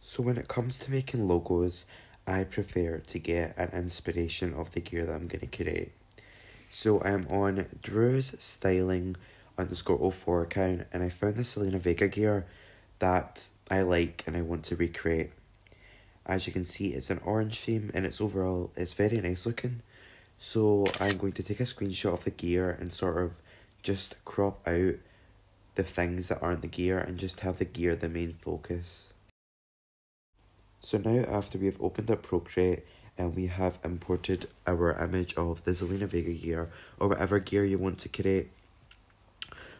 So when it comes to making logos, I prefer to get an inspiration of the gear that I'm going to create. So I'm on Drew's Styling _04 account, and I found the Selena Vega gear that I like and I want to recreate. As you can see, it's an orange theme and it's very nice looking. So I'm going to take a screenshot of the gear and sort of just crop out the things that aren't the gear and just have the gear the main focus. So now after we have opened up Procreate and we have imported our image of the Zelina Vega gear or whatever gear you want to create,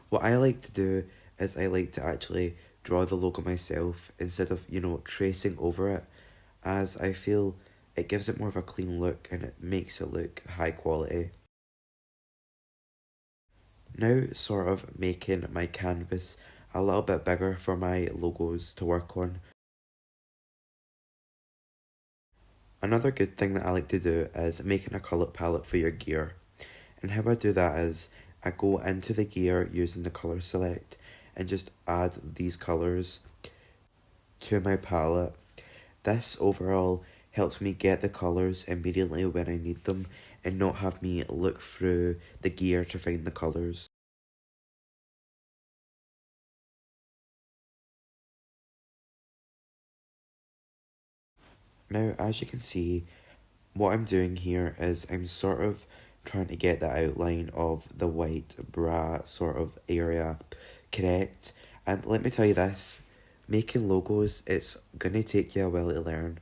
what I like to do is I like to actually draw the logo myself instead of, tracing over it, as I feel it gives it more of a clean look and it makes it look high quality. Now sort of making my canvas a little bit bigger for my logos to work on. Another good thing that I like to do is making a colour palette for your gear. And how I do that is I go into the gear using the colour select and just add these colours to my palette. This overall helps me get the colours immediately when I need them and not have me look through the gear to find the colours. Now, as you can see, what I'm doing here is I'm sort of trying to get the outline of the white bra sort of area correct. And let me tell you this, making logos, it's going to take you a while to learn.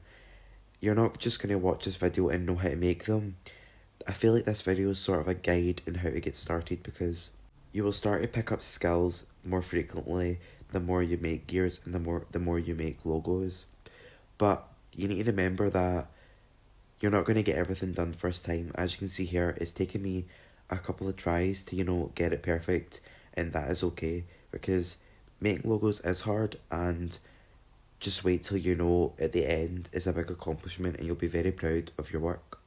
You're not just going to watch this video and know how to make them. I feel like this video is sort of a guide in how to get started, because you will start to pick up skills more frequently the more you make gears and the more you make logos. But you need to remember that you're not going to get everything done first time. As you can see here, it's taken me a couple of tries to, get it perfect, and that is okay, because making logos is hard, and just wait till at the end is a big accomplishment and you'll be very proud of your work.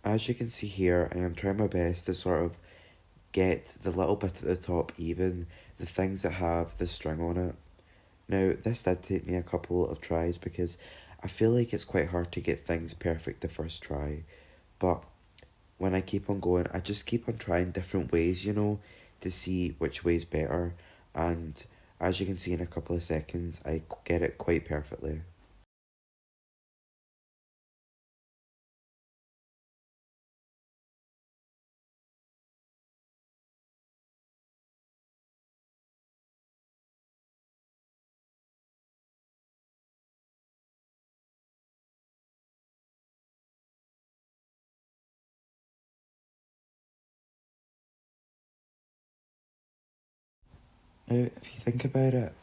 As you can see here, I am trying my best to sort of get the little bit at the top even, the things that have the string on it. Now, this did take me a couple of tries because I feel like it's quite hard to get things perfect the first try. But when I keep on going, I just keep on trying different ways, to see which way is better. And as you can see in a couple of seconds, I get it quite perfectly. Now, if you think about it,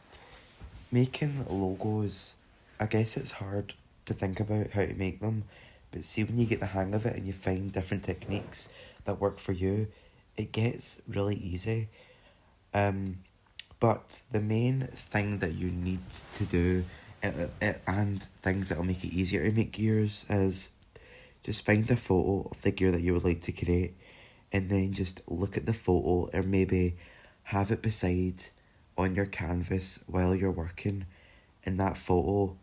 making logos, I guess it's hard to think about how to make them, but see, when you get the hang of it and you find different techniques that work for you, it gets really easy. But the main thing that you need to do, and things that will make it easier to make gears, is just find a photo of the gear that you would like to create, and then just look at the photo, or maybe have it beside on your canvas while you're working, and that photo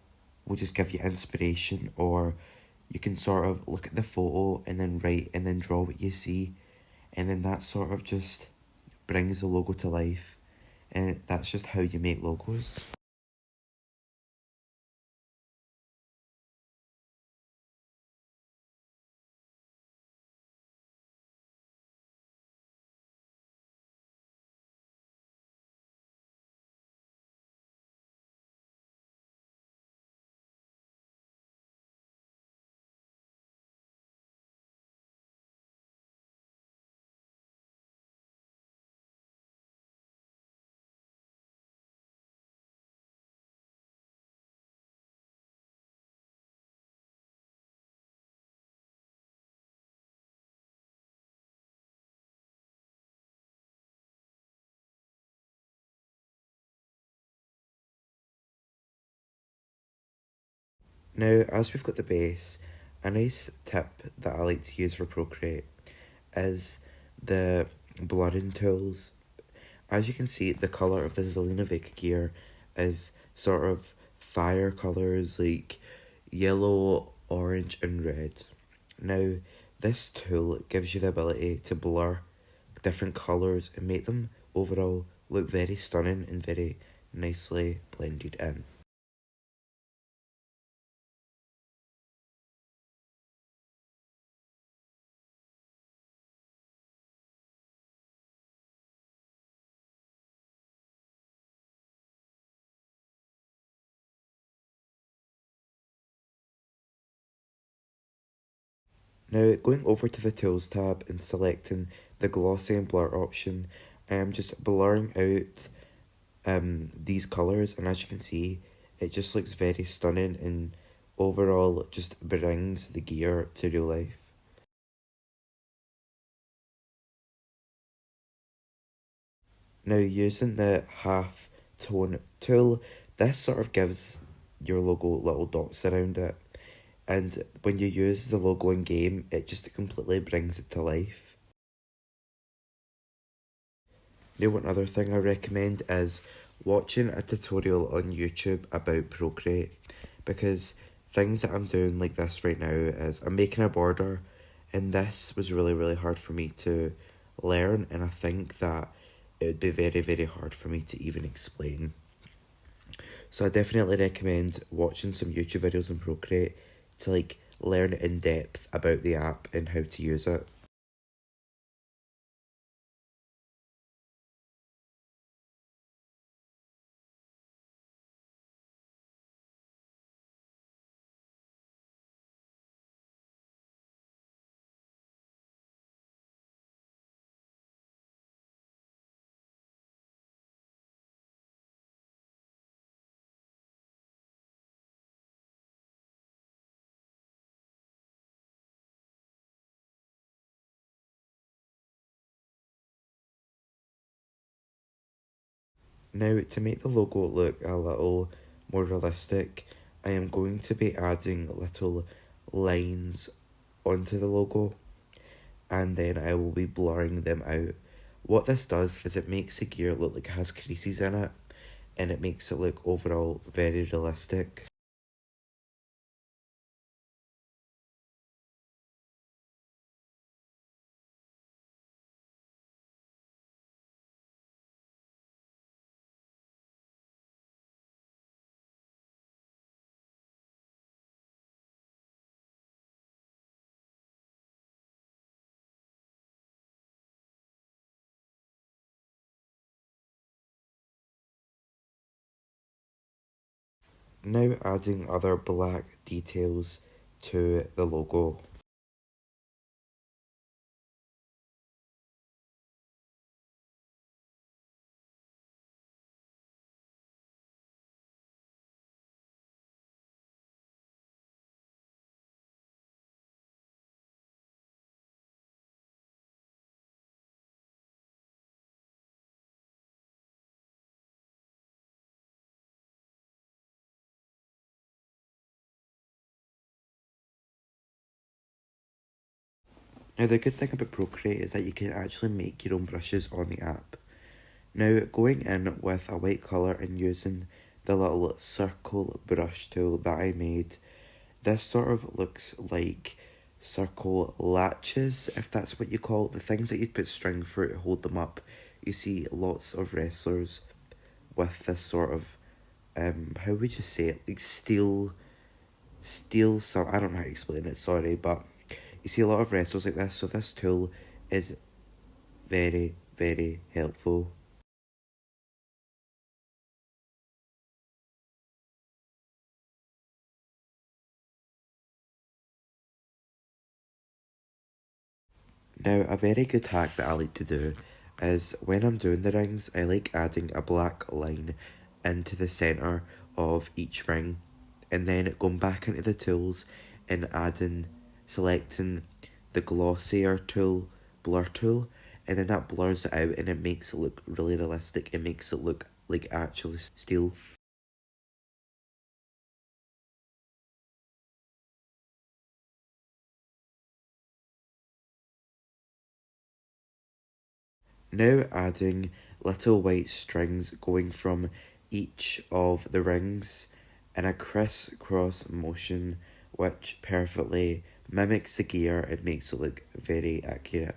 will just give you inspiration. Or you can sort of look at the photo and then write and then draw what you see, and then that sort of just brings the logo to life, and that's just how you make logos. Now, as we've got the base, a nice tip that I like to use for Procreate is the blurring tools. As you can see, the colour of the Zelina Vega gear is sort of fire colours like yellow, orange, and red. Now, this tool gives you the ability to blur different colours and make them overall look very stunning and very nicely blended in. Now, going over to the Tools tab and selecting the Glossy and Blur option, I am just blurring out these colours, and as you can see, it just looks very stunning and overall just brings the gear to real life. Now, using the half tone tool, this sort of gives your logo little dots around it, and when you use the logo in game, it just completely brings it to life. Now, one other thing I recommend is watching a tutorial on YouTube about Procreate, because things that I'm doing like this right now is I'm making a border, and this was really hard for me to learn, and I think that it would be very hard for me to even explain. So I definitely recommend watching some YouTube videos on Procreate to like learn in depth about the app and how to use it. Now, to make the logo look a little more realistic, I am going to be adding little lines onto the logo, and then I will be blurring them out. What this does is it makes the gear look like it has creases in it, and it makes it look overall very realistic. Now adding other black details to the logo. Now the good thing about Procreate is that you can actually make your own brushes on the app. Now going in with a white colour and using the little circle brush tool that I made, this sort of looks like circle latches, if that's what you call it, the things that you put string through to hold them up. You see lots of wrestlers with this sort of how would you say it, like steel some, I don't know how to explain it, sorry, but you see a lot of wrestlers like this, so this tool is very helpful. Now, a very good hack that I like to do is when I'm doing the rings, I like adding a black line into the centre of each ring, and then going back into the tools and selecting the glossier tool, blur tool, and then that blurs it out and it makes it look really realistic. It makes it look like actual steel. Now adding little white strings going from each of the rings in a crisscross motion which perfectly mimics the gear and makes it look very accurate.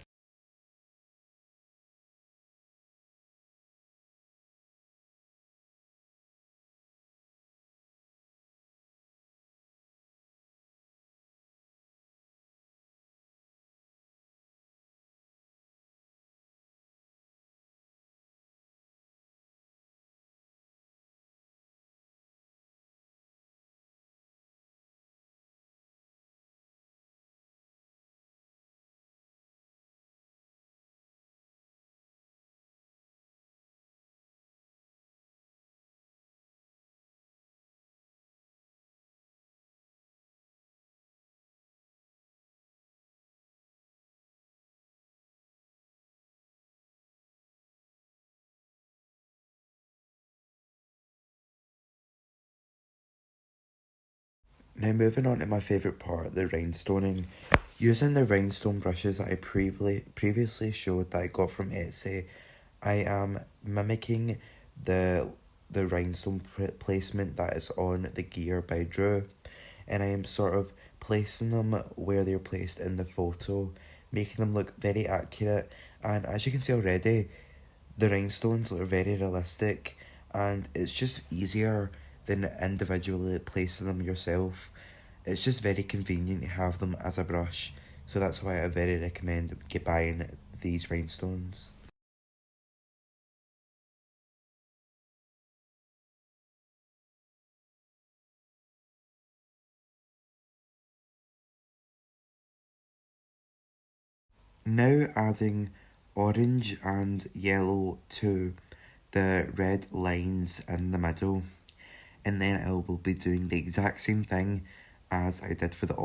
Now moving on to my favourite part, the rhinestoning. Using the rhinestone brushes that I previously showed that I got from Etsy, I am mimicking the rhinestone placement that is on the gear by Drew, and I am sort of placing them where they're placed in the photo, making them look very accurate. And as you can see already, the rhinestones look very realistic, and it's just easier than individually placing them yourself. It's just very convenient to have them as a brush, so that's why I very recommend buying these rhinestones. Now adding orange and yellow to the red lines in the middle, and then I will be doing the exact same thing as I did for the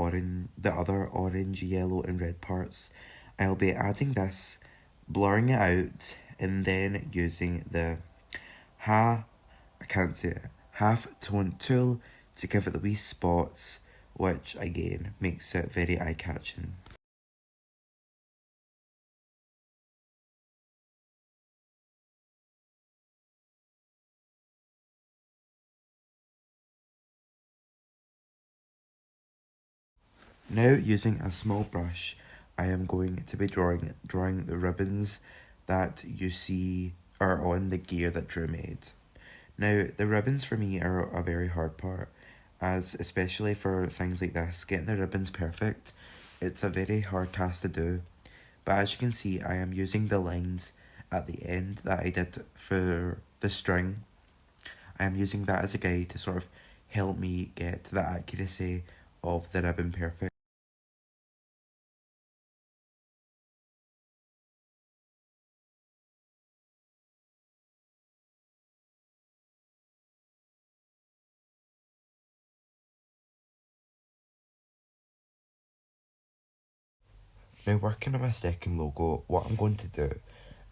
other orange, yellow and red parts. I'll be adding this, blurring it out, and then using the ha I can't say it, half tone tool to give it the wee spots, which again makes it very eye catching. Now using a small brush, I am going to be drawing the ribbons that you see are on the gear that Drew made. Now the ribbons for me are a very hard part, as especially for things like this, getting the ribbons perfect, it's a very hard task to do. But as you can see, I am using the lines at the end that I did for the string. I am using that as a guide to sort of help me get the accuracy of the ribbon perfect. Now working on my second logo, what I'm going to do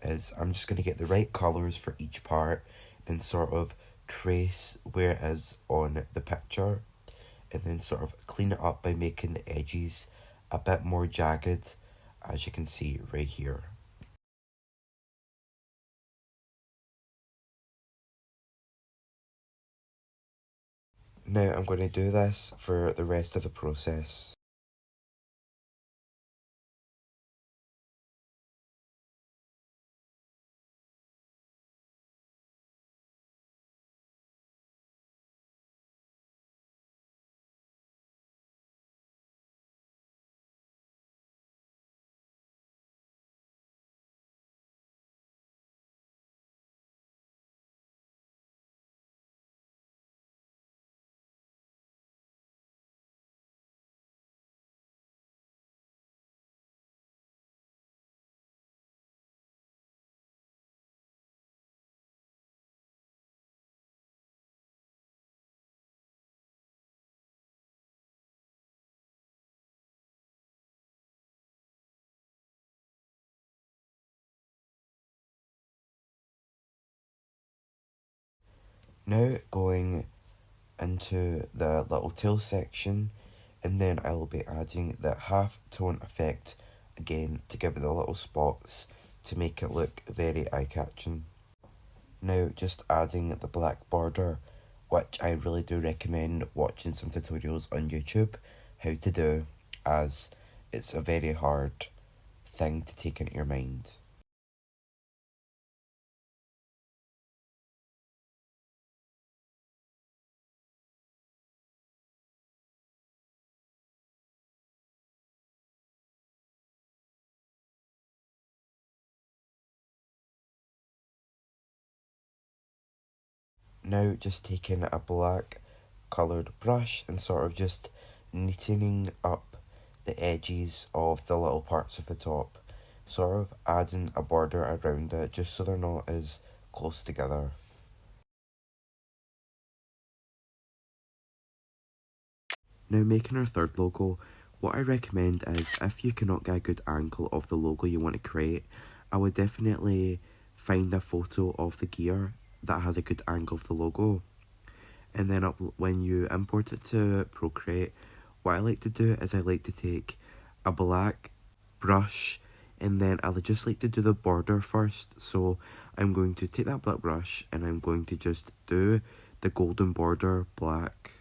is I'm just going to get the right colours for each part and sort of trace where it is on the picture, and then sort of clean it up by making the edges a bit more jagged, as you can see right here. Now I'm going to do this for the rest of the process. Now going into the little tail section, and then I will be adding the half tone effect again to give it the little spots to make it look very eye-catching. Now just adding the black border, which I really do recommend watching some tutorials on YouTube how to do, as it's a very hard thing to take into your mind. Now just taking a black coloured brush and sort of just neatening up the edges of the little parts of the top, sort of adding a border around it just so they're not as close together. Now making our third logo, what I recommend is if you cannot get a good angle of the logo you want to create, I would definitely find a photo of the gear that has a good angle of the logo. And then when you import it to Procreate, what I like to do is I like to take a black brush and then I just like to do the border first. So I'm going to take that black brush and I'm going to just do the golden border black.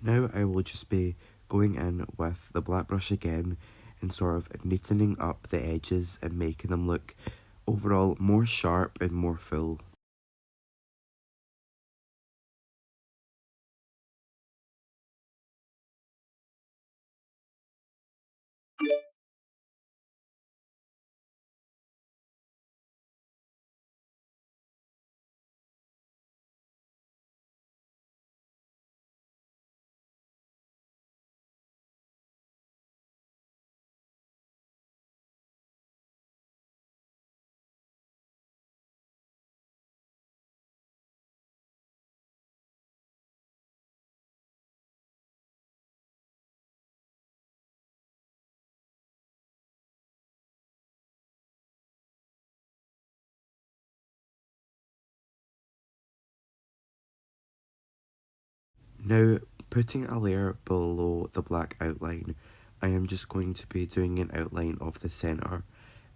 Now I will just be going in with the black brush again and sort of neatening up the edges and making them look overall more sharp and more full. Now, putting a layer below the black outline, I am just going to be doing an outline of the centre.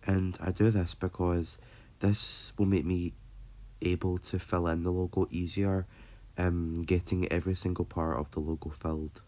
And I do this because this will make me able to fill in the logo easier, getting every single part of the logo filled.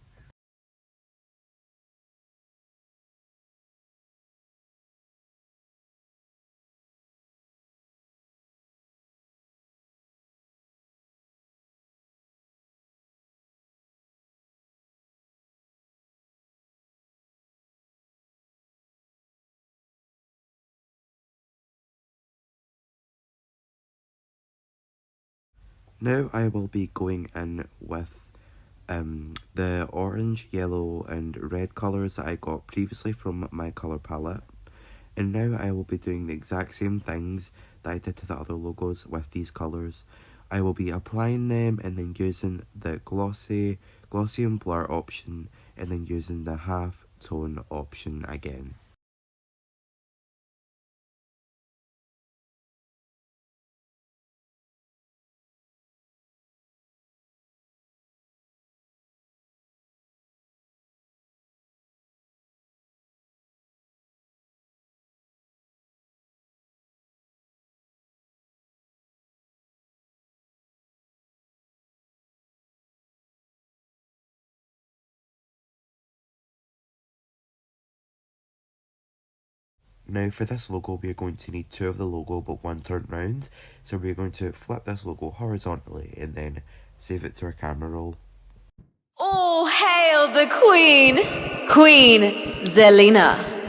Now I will be going in with the orange, yellow and red colours that I got previously from my colour palette. And now I will be doing the exact same things that I did to the other logos with these colours. I will be applying them and then using the Gaussian blur option and then using the half tone option again. Now for this logo, we're going to need two of the logo but one turned round. So we're going to flip this logo horizontally and then save it to our camera roll. All hail the Queen, Queen Zelina.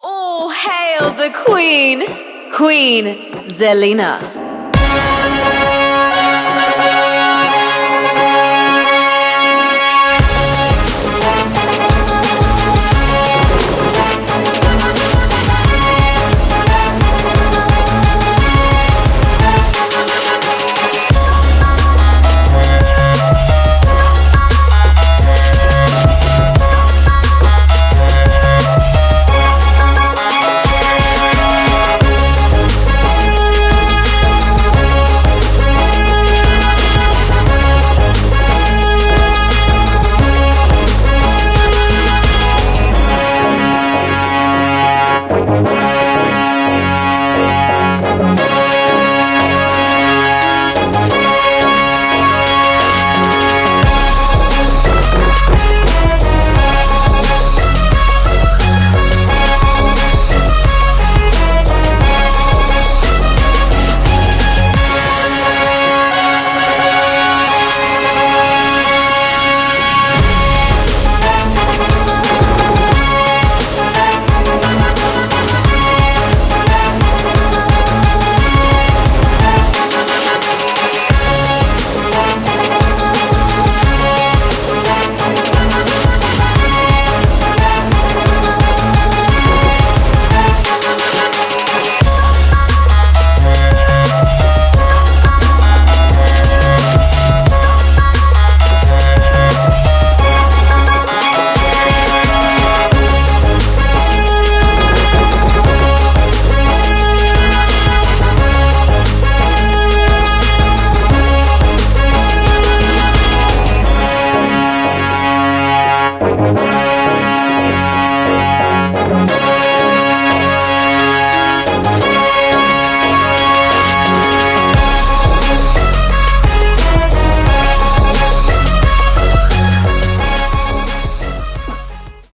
All hail the Queen, Queen Zelina.